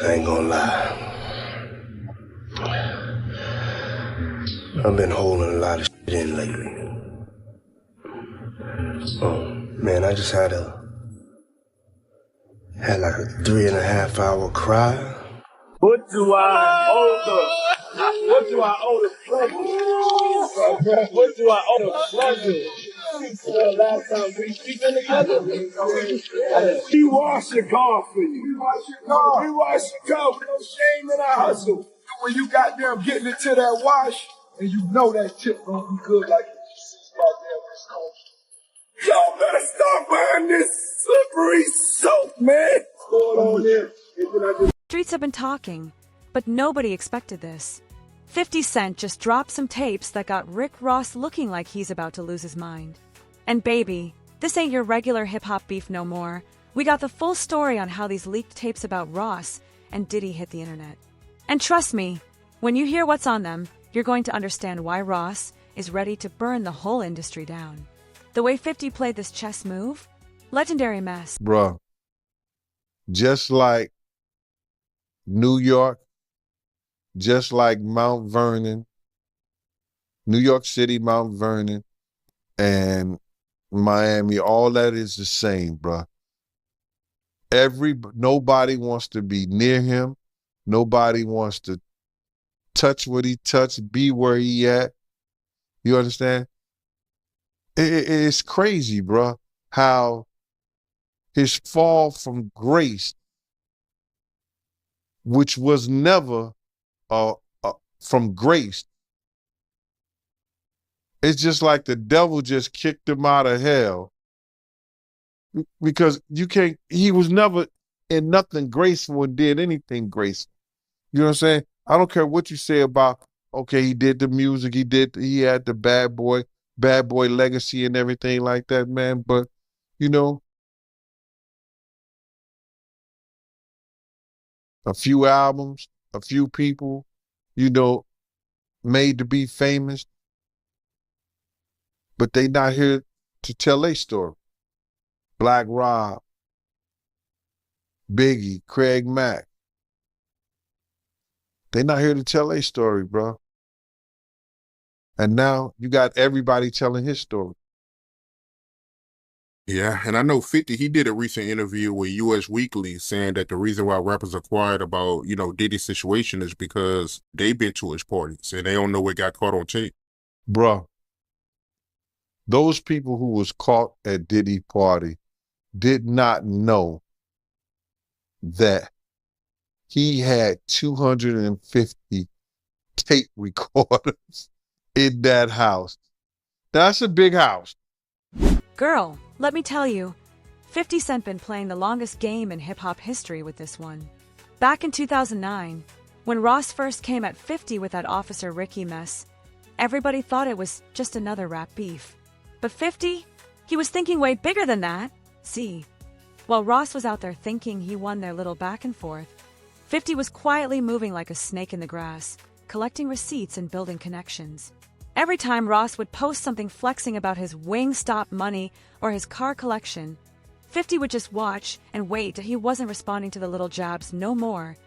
I ain't gonna lie. I've been holding a lot of shit in lately. Oh, man, I just had like a 3.5 hour cry. What do I owe the pleasure? What do I owe the pleasure? The last time we been together, we wash your car for you. We wash your car with no shame in our hustle. When you goddamn getting into that wash, and you know that tip gonna be good like it's goddamn this cold. Y'all better stop buying this slippery soap, man. What's going on there? Streets have been talking, but nobody expected this. 50 Cent just dropped some tapes that got Rick Ross looking like he's about to lose his mind. And baby, this ain't your regular hip-hop beef no more. We got the full story on how these leaked tapes about Ross and Diddy hit the internet. And trust me, when you hear what's on them, you're going to understand why Ross is ready to burn the whole industry down. The way 50 played this chess move? Legendary mess. Bruh, just like New York, just like Mount Vernon, New York City, Mount Vernon, and Miami, all that is the same, bruh. Nobody wants to be near him. Nobody wants to touch what he touched, be where he at. You understand? It's crazy, bruh, how his fall from grace, which was never from grace. It's just like the devil just kicked him out of hell, because he was never in nothing graceful and did anything graceful. You know what I'm saying? I don't care what you say about, okay, he did the music, he had the bad boy legacy and everything like that, man. But, you know, a few albums, a few people, you know, made to be famous, but they not here to tell their story. Black Rob, Biggie, Craig Mack. They not here to tell their story, bro. And now you got everybody telling his story. Yeah, and I know 50, he did a recent interview with US Weekly saying that the reason why rappers are quiet about, Diddy's situation is because they've been to his parties and they don't know what got caught on tape. Bruh, those people who was caught at Diddy party did not know that he had 250 tape recorders in that house. That's a big house. Girl, let me tell you, 50 Cent been playing the longest game in hip-hop history with this one. Back in 2009, when Ross first came at 50 with that Officer Ricky mess, everybody thought it was just another rap beef. But 50? He was thinking way bigger than that. See, while Ross was out there thinking he won their little back and forth, 50 was quietly moving like a snake in the grass, collecting receipts and building connections. Every time Ross would post something flexing about his Wingstop money or his car collection, 50 would just watch and wait till he wasn't responding to the little jabs no more.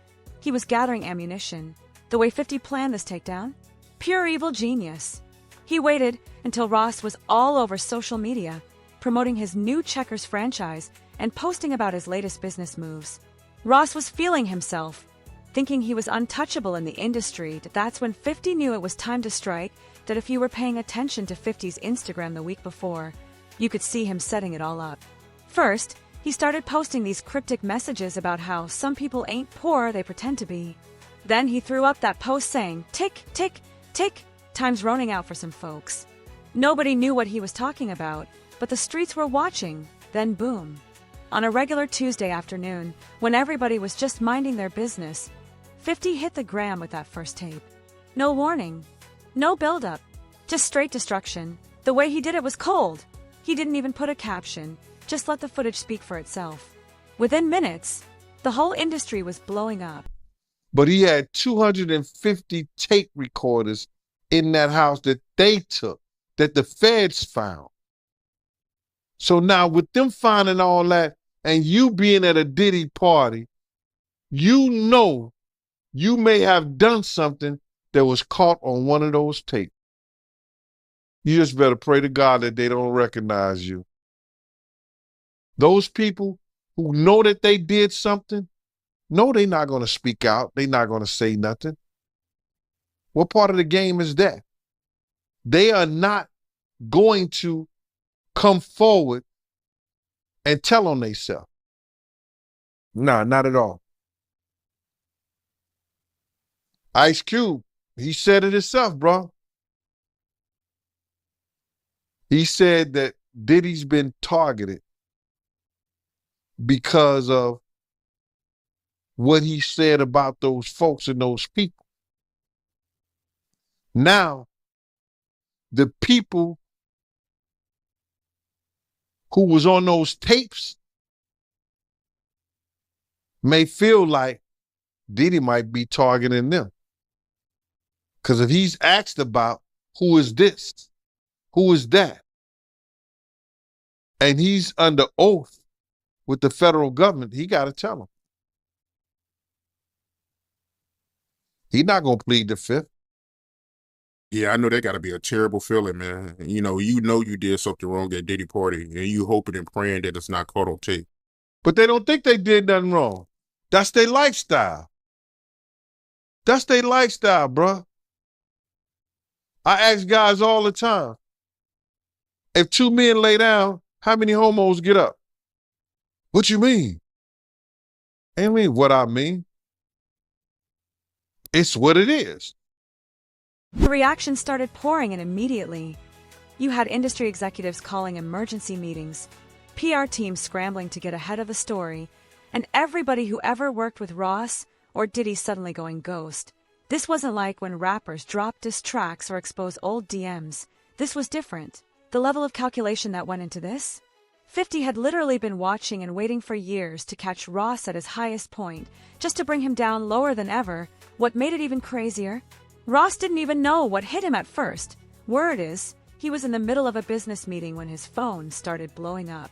He was gathering ammunition. The way 50 planned this takedown? Pure evil genius. He waited until Ross was all over social media, promoting his new Checkers franchise and posting about his latest business moves. Ross was feeling himself, thinking he was untouchable in the industry. That's when 50 knew it was time to strike, that if you were paying attention to 50's Instagram the week before, you could see him setting it all up. First, he started posting these cryptic messages about how some people ain't poor, they pretend to be. Then he threw up that post saying, tick, tick, tick, time's running out for some folks. Nobody knew what he was talking about, but the streets were watching. Then boom. On a regular Tuesday afternoon, when everybody was just minding their business, 50 hit the gram with that first tape. No warning. No build-up. Just straight destruction. The way he did it was cold. He didn't even put a caption. Just let the footage speak for itself. Within minutes, the whole industry was blowing up. But he had 250 tape recorders in that house that they took, that the feds found. So now with them finding all that and you being at a Diddy party, you know you may have done something that was caught on one of those tapes. You just better pray to God that they don't recognize you. Those people who know that they did something, no, they're not going to speak out. They're not going to say nothing. What part of the game is that? They are not going to come forward and tell on themselves. Nah, not at all. Ice Cube, he said it himself, bro. He said that Diddy's been targeted because of what he said about those folks and those people. Now, the people who was on those tapes may feel like Diddy might be targeting them. Because if he's asked about who is this, who is that, and he's under oath with the federal government, he got to tell them. He's not going to plead the fifth. Yeah, I know that got to be a terrible feeling, man. You know you did something wrong at Diddy party, and you hoping and praying that it's not caught on tape. But they don't think they did nothing wrong. That's their lifestyle. That's their lifestyle, bro. I ask guys all the time, if two men lay down, how many homos get up? What you mean? I mean what I mean. It's what it is. The reaction started pouring in immediately. You had industry executives calling emergency meetings, PR teams scrambling to get ahead of the story, and everybody who ever worked with Ross or Diddy suddenly going ghost. This wasn't like when rappers dropped diss tracks or expose old DMs. This was different. The level of calculation that went into this? 50 had literally been watching and waiting for years to catch Ross at his highest point, just to bring him down lower than ever. What made it even crazier? Ross didn't even know what hit him at first. Word is, he was in the middle of a business meeting when his phone started blowing up.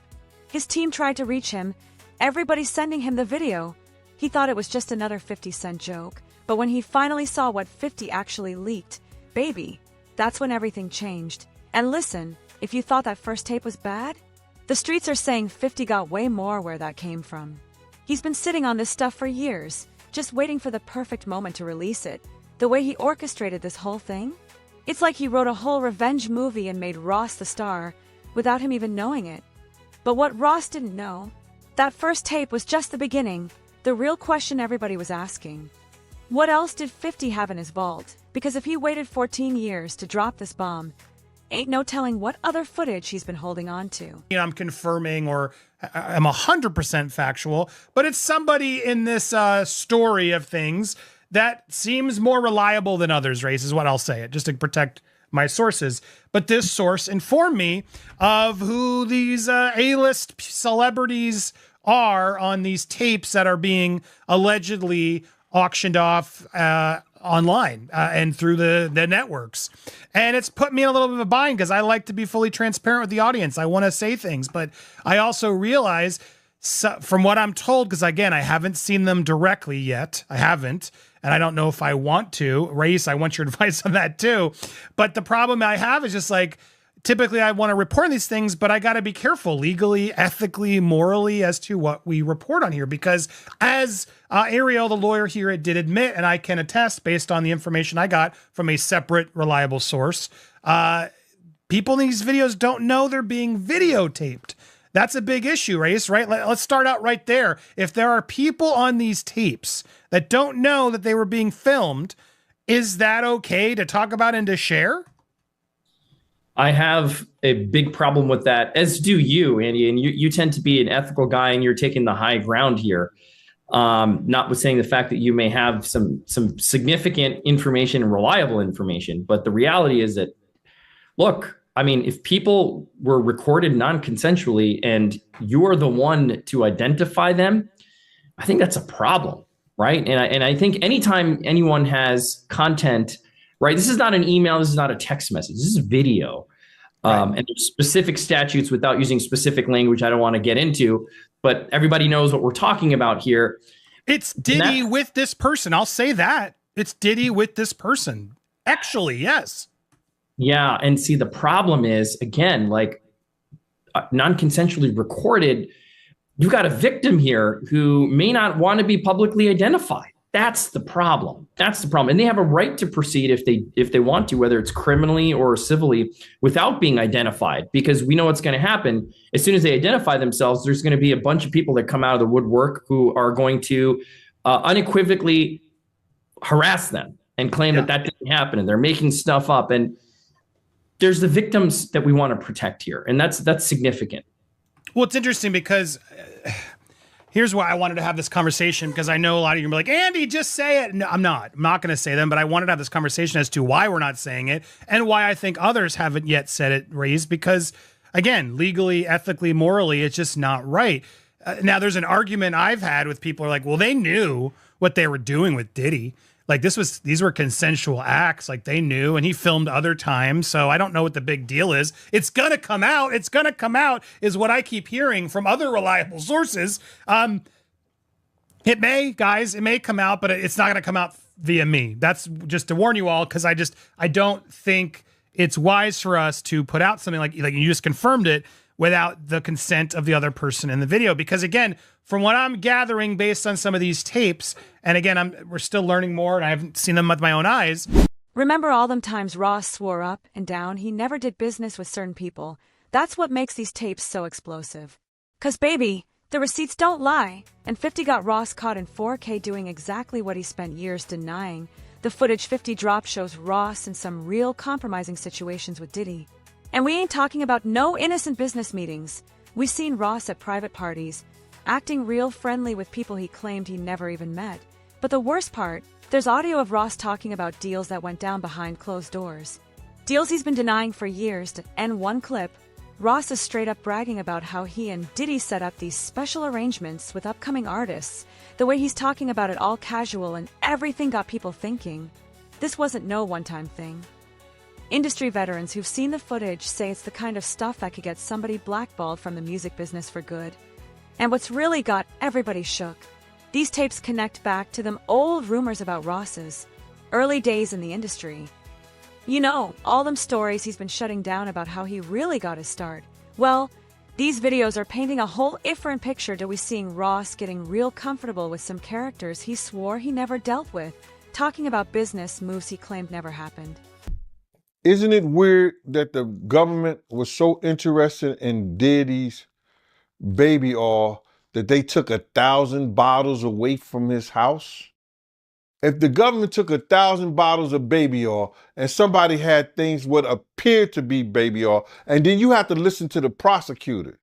His team tried to reach him, everybody sending him the video. He thought it was just another 50-cent joke, but when he finally saw what 50 actually leaked, baby, that's when everything changed. And listen, if you thought that first tape was bad, the streets are saying 50 got way more where that came from. He's been sitting on this stuff for years, just waiting for the perfect moment to release it. The way he orchestrated this whole thing? It's like he wrote a whole revenge movie and made Ross the star, without him even knowing it. But what Ross didn't know, that first tape was just the beginning, the real question everybody was asking. What else did 50 have in his vault? Because if he waited 14 years to drop this bomb, ain't no telling what other footage he's been holding on to. I'm confirming or I'm 100% factual, but it's somebody in this story of things that seems more reliable than others, Race, is what I'll say it, just to protect my sources. But this source informed me of who these A-list celebrities are on these tapes that are being allegedly auctioned off online and through the networks. And it's put me in a little bit of a bind because I like to be fully transparent with the audience. I want to say things, but I also realize from what I'm told, because again, I haven't seen them directly yet. I haven't. And I don't know if I want to. Race, I want your advice on that too. But the problem I have is just like, typically I want to report these things, but I got to be careful legally, ethically, morally as to what we report on here. Because as Ariel, the lawyer here, did admit, and I can attest based on the information I got from a separate, reliable source, people in these videos don't know they're being videotaped. That's a big issue, Race, right? Let's start out right there. If there are people on these tapes that don't know that they were being filmed, is that okay to talk about and to share? I have a big problem with that, as do you, Andy. And you tend to be an ethical guy and you're taking the high ground here. Notwithstanding the fact that you may have some significant information and reliable information. But the reality is that, look, I mean, if people were recorded non-consensually and you're the one to identify them, I think that's a problem, right? And I think anytime anyone has content, right, this is not an email, this is not a text message, this is video. Right. And there's specific statutes without using specific language I don't want to get into, but everybody knows what we're talking about here. It's Diddy with this person. I'll say that. It's Diddy with this person. Actually, yes. Yeah. And see, the problem is, again, like non-consensually recorded, you got a victim here who may not want to be publicly identified. That's the problem. That's the problem. And they have a right to proceed if they want to, whether it's criminally or civilly, without being identified, because we know what's going to happen. As soon as they identify themselves, there's going to be a bunch of people that come out of the woodwork who are going to unequivocally harass them and claim that didn't happen, and they're making stuff up. And there's the victims that we want to protect here. And that's significant. Well, it's interesting because here's why I wanted to have this conversation, because I know a lot of you are like, Andy, just say it. No, I'm not going to say them, but I wanted to have this conversation as to why we're not saying it and why I think others haven't yet said it, raised, because again, legally, ethically, morally, it's just not right. Now, there's an argument I've had with people who are like, well, they knew what they were doing with Diddy. Like these were consensual acts, like they knew, and he filmed other times. So I don't know what the big deal is. It's going to come out. It's going to come out is what I keep hearing from other reliable sources. It may come out, but it's not going to come out via me. That's just to warn you all, because I don't think it's wise for us to put out something like you just confirmed it without the consent of the other person in the video. Because again, from what I'm gathering based on some of these tapes, and again, we're still learning more and I haven't seen them with my own eyes. Remember all them times Ross swore up and down he never did business with certain people? That's what makes these tapes so explosive. 'Cause baby, the receipts don't lie, and 50 got Ross caught in 4K doing exactly what he spent years denying. The footage 50 dropped shows Ross in some real compromising situations with Diddy. And we ain't talking about no innocent business meetings. We've seen Ross at private parties, acting real friendly with people he claimed he never even met. But the worst part, there's audio of Ross talking about deals that went down behind closed doors. Deals he's been denying for years, and one clip, Ross is straight up bragging about how he and Diddy set up these special arrangements with upcoming artists. The way he's talking about it all casual and everything got people thinking. This wasn't no one-time thing. Industry veterans who've seen the footage say it's the kind of stuff that could get somebody blackballed from the music business for good. And what's really got everybody shook, these tapes connect back to them old rumors about Ross's early days in the industry. You know, all them stories he's been shutting down about how he really got his start. Well, these videos are painting a whole different picture to we seeing Ross getting real comfortable with some characters he swore he never dealt with, talking about business moves he claimed never happened. Isn't it weird that the government was so interested in Diddy's baby oil that they took 1,000 bottles away from his house? If the government took 1,000 bottles of baby oil and somebody had things what appeared to be baby oil, and then you have to listen to the prosecutor.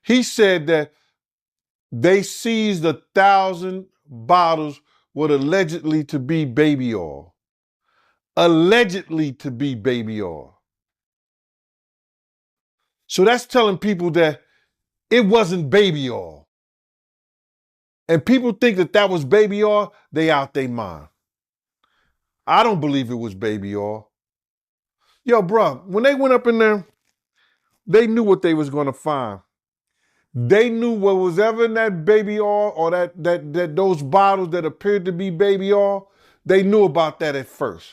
He said that they seized 1,000 bottles what allegedly to be baby oil. Allegedly to be baby oil. So that's telling people that it wasn't baby oil. And people think that that was baby oil, they out their mind. I don't believe it was baby oil. Yo, bro, when they went up in there, they knew what they was going to find. They knew what was ever in that baby oil or that those bottles that appeared to be baby oil, they knew about that at first.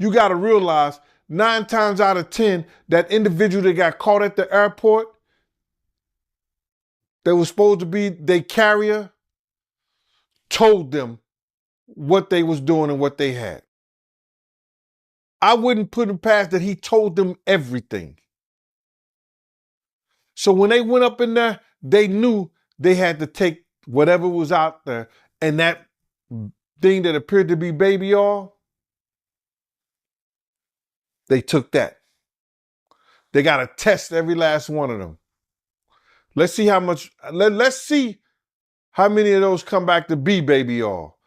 You got to realize 9 times out of 10, that individual that got caught at the airport, that was supposed to be their carrier, told them what they was doing and what they had. I wouldn't put him past that he told them everything. So when they went up in there, they knew they had to take whatever was out there, and that thing that appeared to be baby oil, they took that. They got to test every last one of them. Let's see how much, let's see how many of those come back to be baby oil.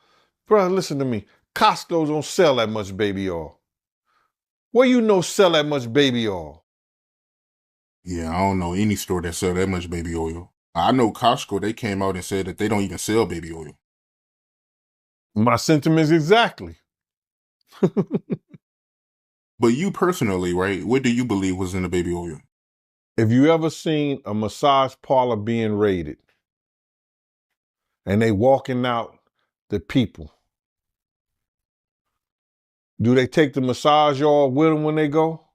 Bro, listen to me. Costco don't sell that much baby oil. Where you know sell that much baby oil? Yeah, I don't know any store that sell that much baby oil. I know Costco, they came out and said that they don't even sell baby oil. My sentiments exactly. But you personally, right, what do you believe was in the baby oil? If you ever seen a massage parlor being raided, and they walking out the people. Do they take the massage yard with them when they go?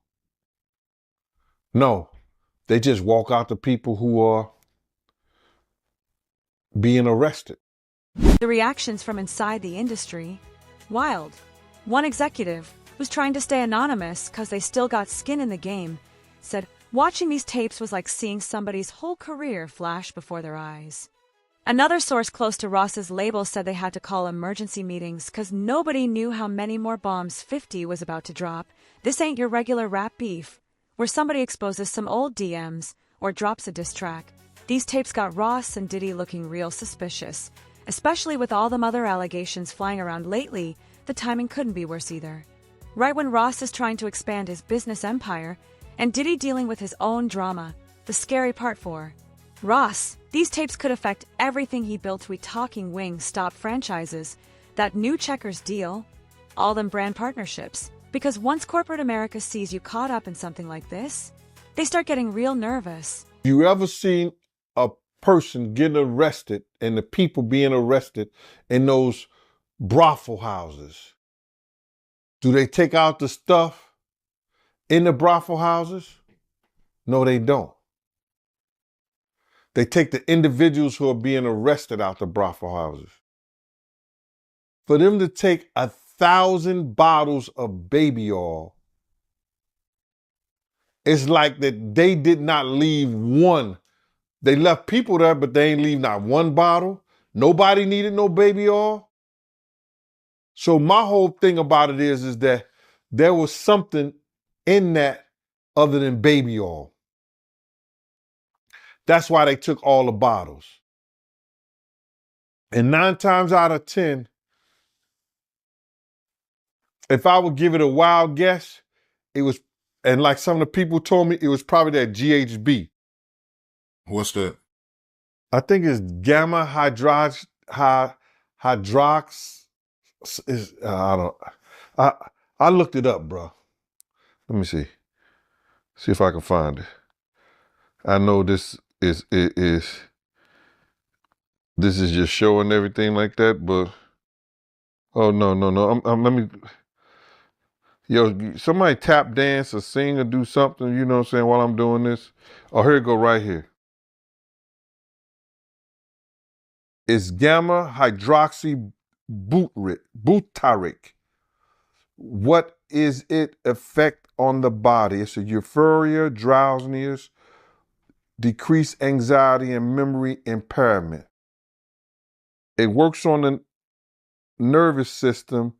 No, they just walk out the people who are being arrested. The reactions from inside the industry, wild. One executive, who's trying to stay anonymous because they still got skin in the game, said watching these tapes was like seeing somebody's whole career flash before their eyes. Another source close to Ross's label said they had to call emergency meetings because nobody knew how many more bombs 50 was about to drop. This ain't your regular rap beef, where somebody exposes some old DMs or drops a diss track. These tapes got Ross and Diddy looking real suspicious, especially with all them other allegations flying around lately. The timing couldn't be worse either. Right when Ross is trying to expand his business empire, and Diddy dealing with his own drama, the scary part for Ross, these tapes could affect everything he built to a talking Wingstop franchises, that new Checkers deal, all them brand partnerships. Because once corporate America sees you caught up in something like this, they start getting real nervous. You ever seen a person getting arrested and the people being arrested in those brothel houses? Do they take out the stuff in the brothel houses? No, they don't. They take the individuals who are being arrested out the brothel houses. For them to take 1,000 bottles of baby oil, it's like that they did not leave one. They left people there, but they ain't leave not one bottle. Nobody needed no baby oil. So my whole thing about it is that there was something in that other than baby oil. That's why they took all the bottles. And 9 times out of 10, if I would give it a wild guess, it was, and like some of the people told me, it was probably that GHB. What's that? I think it's gamma hydrox. I looked it up, bro. Let me see. See if I can find it. I know this is just showing everything like that, but oh no. Let me. Yo, somebody tap dance or sing or do something, you know what I'm saying, while I'm doing this. Oh, here it go right here. It's gamma hydroxy butyric. What is it effect on the body? It's a euphoria, drowsiness, decreased anxiety, and memory impairment. It works on the nervous system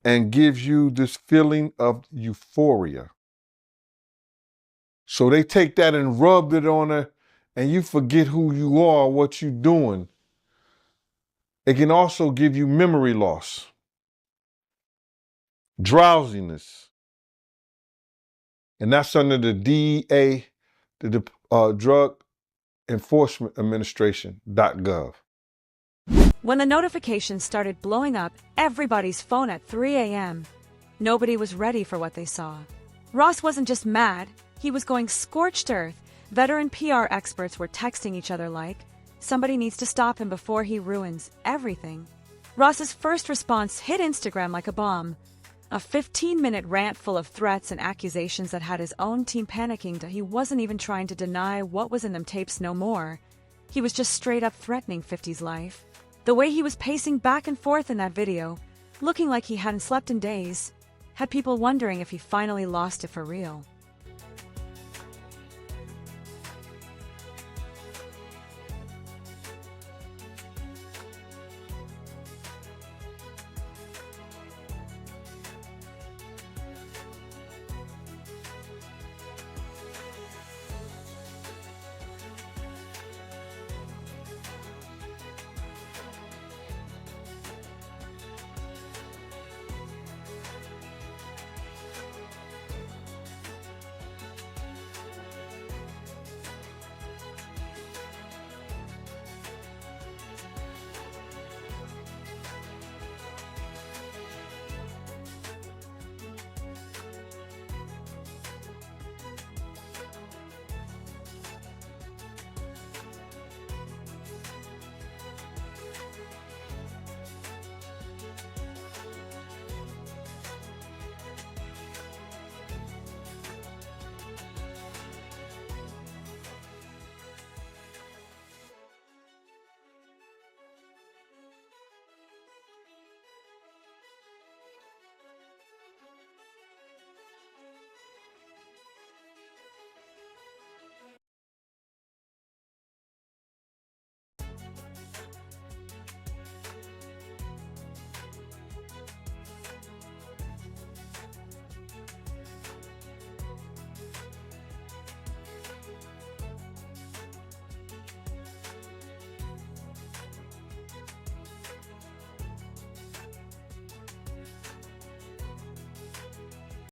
and gives you this feeling of euphoria. So they take that and rubbed it on her, and you forget who you are, what you're doing. It can also give you memory loss, drowsiness, and that's under the DEA, the Drug Enforcement Administration.gov. When the notifications started blowing up everybody's phone at 3 a.m., nobody was ready for what they saw. Ross wasn't just mad, he was going scorched earth. Veteran PR experts were texting each other like, somebody needs to stop him before he ruins everything. Ross's first response hit Instagram like a bomb. A 15-minute rant full of threats and accusations that had his own team panicking that he wasn't even trying to deny what was in them tapes no more. He was just straight up threatening 50's life. The way he was pacing back and forth in that video, looking like he hadn't slept in days, had people wondering if he finally lost it for real.